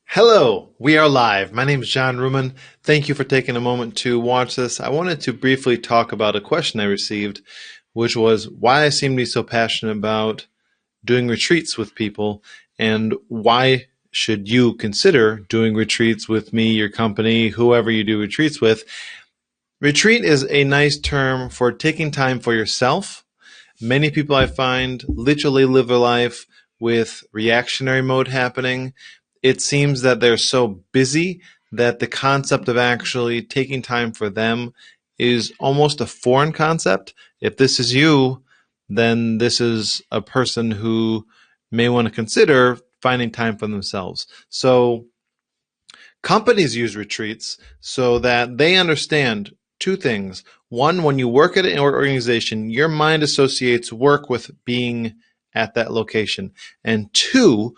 Hello, we are live. My name is John Ruman. Thank you for taking a moment to watch this. I wanted to briefly talk about a question I received, which was why I seem to be so passionate about doing retreats with people and why should you consider doing retreats with me, your company, whoever you do retreats with. Retreat is a nice term for taking time for yourself. Many people I find literally live their life with reactionary mode happening. It seems that they're so busy that the concept of actually taking time for them is almost a foreign concept. If this is you, then this is a person who may want to consider finding time for themselves. So companies use retreats so that they understand two things. One, when you work at an organization, your mind associates work with being at that location. And two,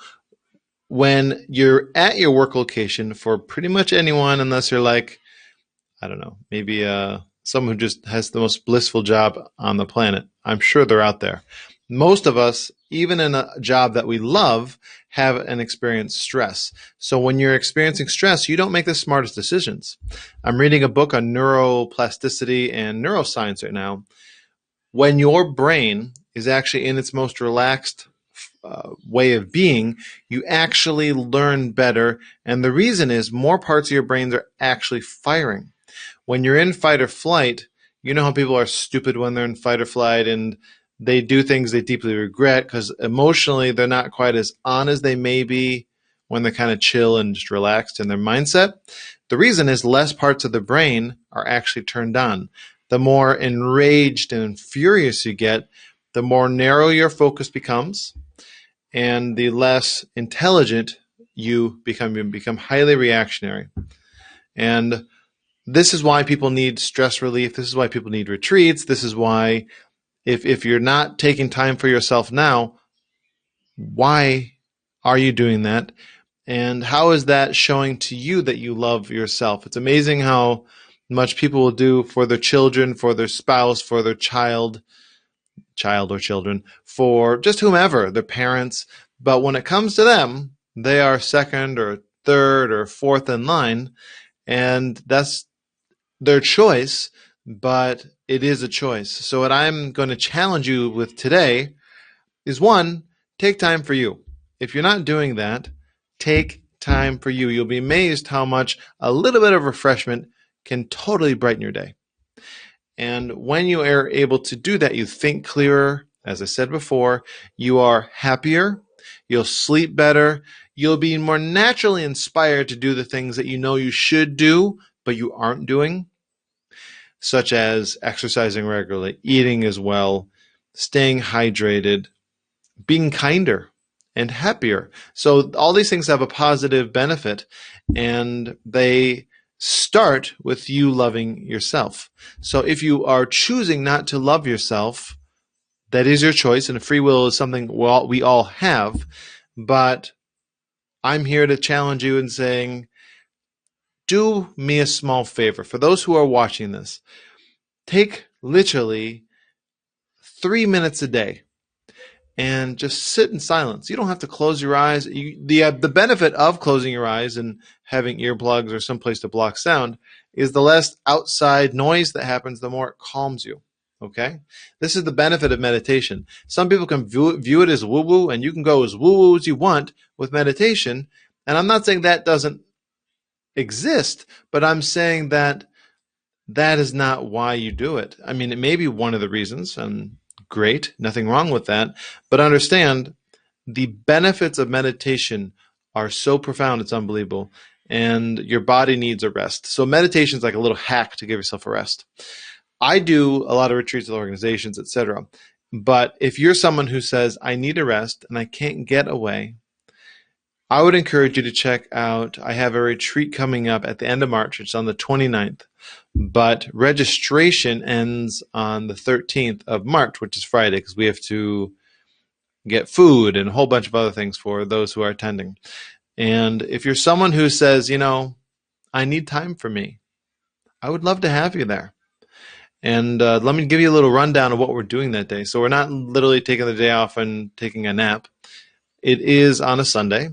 when you're at your work location, for pretty much anyone, unless you're like, I don't know, maybe someone who just has the most blissful job on the planet. I'm sure they're out there. Most of us, even in a job that we love, have and experience stress. So when you're experiencing stress, you don't make the smartest decisions. I'm reading a book on neuroplasticity and neuroscience right now. When your brain is actually in its most relaxed way of being, you actually learn better. And the reason is more parts of your brains are actually firing. When you're in fight or flight, you know how people are stupid when they're in fight or flight and they do things they deeply regret because emotionally they're not quite as on as they may be when they're kind of chill and just relaxed in their mindset. The reason is less parts of the brain are actually turned on. The more enraged and furious you get, the more narrow your focus becomes and the less intelligent you become. You become highly reactionary. And this is why people need stress relief. This is why people need retreats. This is why if you're not taking time for yourself now, why are you doing that? And how is that showing to you that you love yourself? It's amazing how much people will do for their children, for their spouse, for their child or children, for just whomever, their parents. But when it comes to them, they are second or third or fourth in line. And that's their choice, but it is a choice. So what I'm going to challenge you with today is one, take time for you. If you're not doing that, take time for you. You'll be amazed how much a little bit of refreshment can totally brighten your day. And when you are able to do that, you think clearer. As I said before, you are happier. You'll sleep better. You'll be more naturally inspired to do the things that you know you should do, but you aren't doing, such as exercising regularly, eating as well, staying hydrated, being kinder and happier. So all these things have a positive benefit, and they start with you loving yourself. So if you are choosing not to love yourself, that is your choice, and free will is something we all have. But I'm here to challenge you in saying, do me a small favor. For those who are watching this, take literally 3 minutes a day and just sit in silence. You don't have to close your eyes. The benefit of closing your eyes and having earplugs or someplace to block sound is the less outside noise that happens, the more it calms you. Okay? This is the benefit of meditation. Some people can view it as woo-woo, and you can go as woo-woo as you want with meditation. And I'm not saying that doesn't exist, but I'm saying that that is not why you do it. I mean, it may be one of the reasons, and great, nothing wrong with that. But understand the benefits of meditation are so profound, it's unbelievable. And your body needs a rest. So meditation is like a little hack to give yourself a rest. I do a lot of retreats with organizations, etc. But if you're someone who says, I need a rest and I can't get away, I would encourage you to check out, I have a retreat coming up at the end of March. It's on the 29th, but registration ends on the 13th of March, which is Friday, because we have to get food and a whole bunch of other things for those who are attending. And if you're someone who says, I need time for me, I would love to have you there. And let me give you a little rundown of what we're doing that day. So we're not literally taking the day off and taking a nap. It is on a Sunday.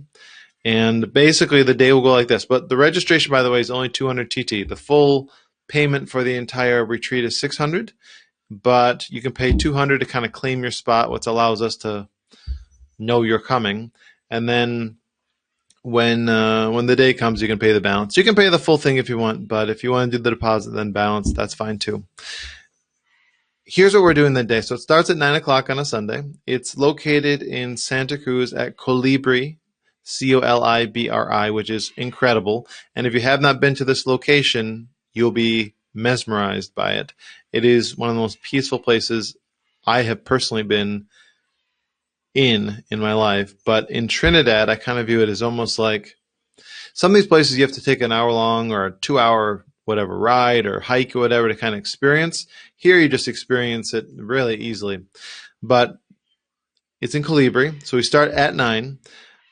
And basically the day will go like this. But the registration, by the way, is only 200 TT. The full payment for the entire retreat is 600, but you can pay 200 to kind of claim your spot, which allows us to know you're coming. And then when the day comes, you can pay the balance. You can pay the full thing if you want, but if you want to do the deposit then balance, that's fine too. Here's what we're doing that day. So it starts at 9 o'clock on a Sunday. It's located in Santa Cruz at Colibri, Colibri, which is incredible. And if you have not been to this location, you'll be mesmerized by it. It is one of the most peaceful places I have personally been in my life. But in Trinidad, I kind of view it as almost like some of these places you have to take an hour long or a 2-hour whatever ride or hike or whatever to kind of experience. Here you just experience it really easily. But it's in Colibri, so we start at 9.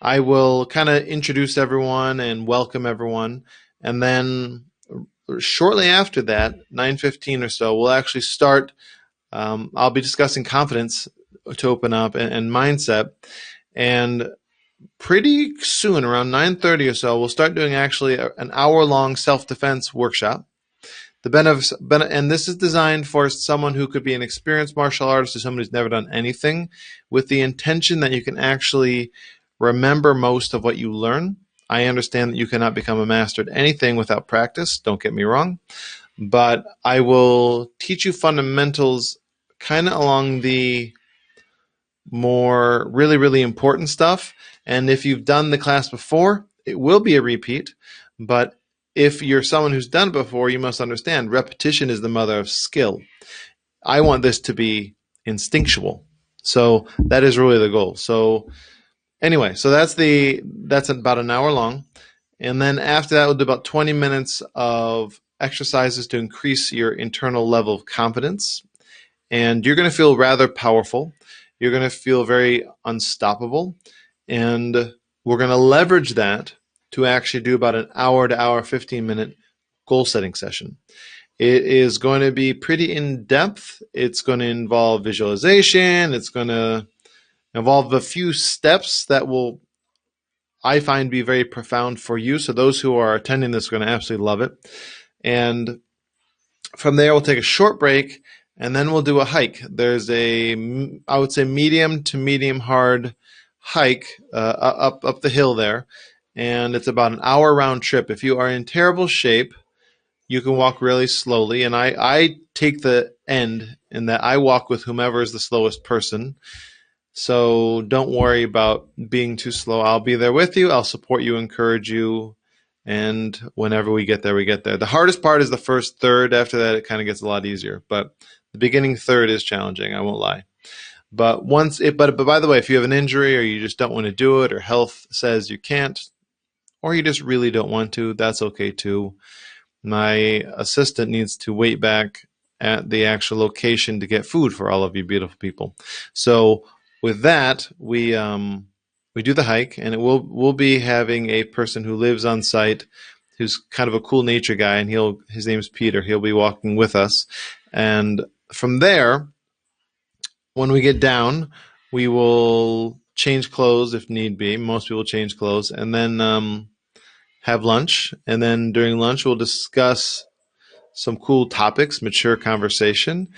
I will kind of introduce everyone and welcome everyone, and then shortly after that, 9:15 or so, we'll actually start. I'll be discussing confidence to open up and mindset, and pretty soon, around 9:30 or so, we'll start doing actually an hour-long self-defense workshop. The benefits, and this is designed for someone who could be an experienced martial artist or someone who's never done anything, with the intention that you can actually remember most of what you learn. I understand that you cannot become a master at anything without practice, don't get me wrong, but I will teach you fundamentals kind of along the more really important stuff. And if you've done the class before, it will be a repeat. But if you're someone who's done it before, you must understand repetition is the mother of skill. I want this to be instinctual. So that is really the goal. So anyway, so that's about an hour long. And then after that, we'll do about 20 minutes of exercises to increase your internal level of confidence. And you're going to feel rather powerful. You're going to feel very unstoppable. And we're going to leverage that to actually do about an hour to hour 15-minute goal setting session. It is going to be pretty in-depth. It's going to involve visualization. It's going to involve a few steps that will, I find, be very profound for you. So those who are attending this are going to absolutely love it. And from there, we'll take a short break, and then we'll do a hike. There's a, I would say, medium to medium hard hike up the hill there, and it's about an hour round trip. If you are in terrible shape, you can walk really slowly, and I take the end in that I walk with whomever is the slowest person. So don't worry about being too slow. I'll be there with you. I'll support you, encourage you, and whenever we get there, we get there. The hardest part is the first third. After that, it kind of gets a lot easier, but the beginning third is challenging, I won't lie. But but by the way, if you have an injury or you just don't want to do it, or health says you can't, or you just really don't want to, that's okay too. My assistant needs to wait back at the actual location to get food for all of you beautiful people. So with that, we do the hike, and we'll be having a person who lives on site, who's kind of a cool nature guy, and his name's Peter. He'll be walking with us, and from there, when we get down, we will change clothes if need be. Most people change clothes, and then have lunch. And then during lunch, we'll discuss some cool topics, mature conversation,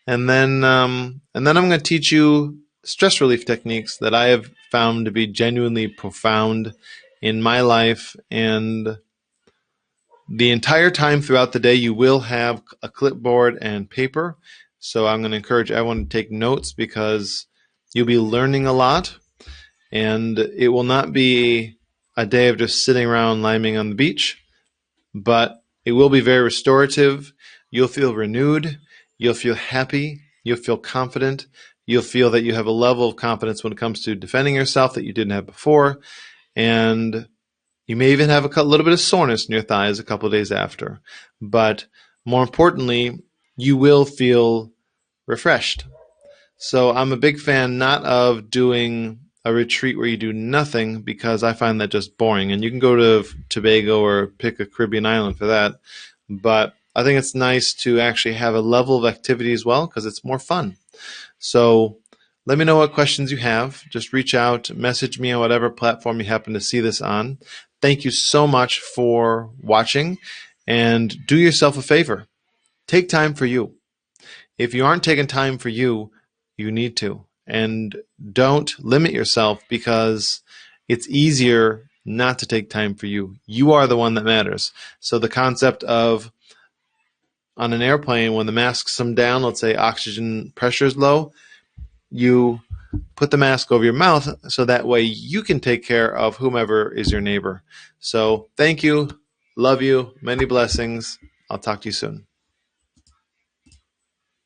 and then I'm going to teach you stress relief techniques that I have found to be genuinely profound in my life. And the entire time throughout the day, you will have a clipboard and paper. So I'm going to encourage everyone to take notes, because you'll be learning a lot, and it will not be a day of just sitting around liming on the beach, but it will be very restorative. You'll feel renewed. You'll feel happy. You'll feel confident. You'll feel that you have a level of confidence when it comes to defending yourself that you didn't have before, and you may even have a little bit of soreness in your thighs a couple of days after. But more importantly, you will feel refreshed. So I'm a big fan not of doing a retreat where you do nothing, because I find that just boring. And you can go to Tobago or pick a Caribbean island for that. But I think it's nice to actually have a level of activity as well, because it's more fun. So Let me know what questions you have. Just reach out, message me on whatever platform you happen to see this on. Thank you so much for watching, and do yourself a favor. Take time for you. If you aren't taking time for you, you need to. And don't limit yourself, because it's easier not to take time for you. You are the one that matters. So the concept of, on an airplane, when the masks come down, let's say oxygen pressure is low, you put the mask over your mouth so that way you can take care of whomever is your neighbor. So thank you. Love you. Many blessings. I'll talk to you soon.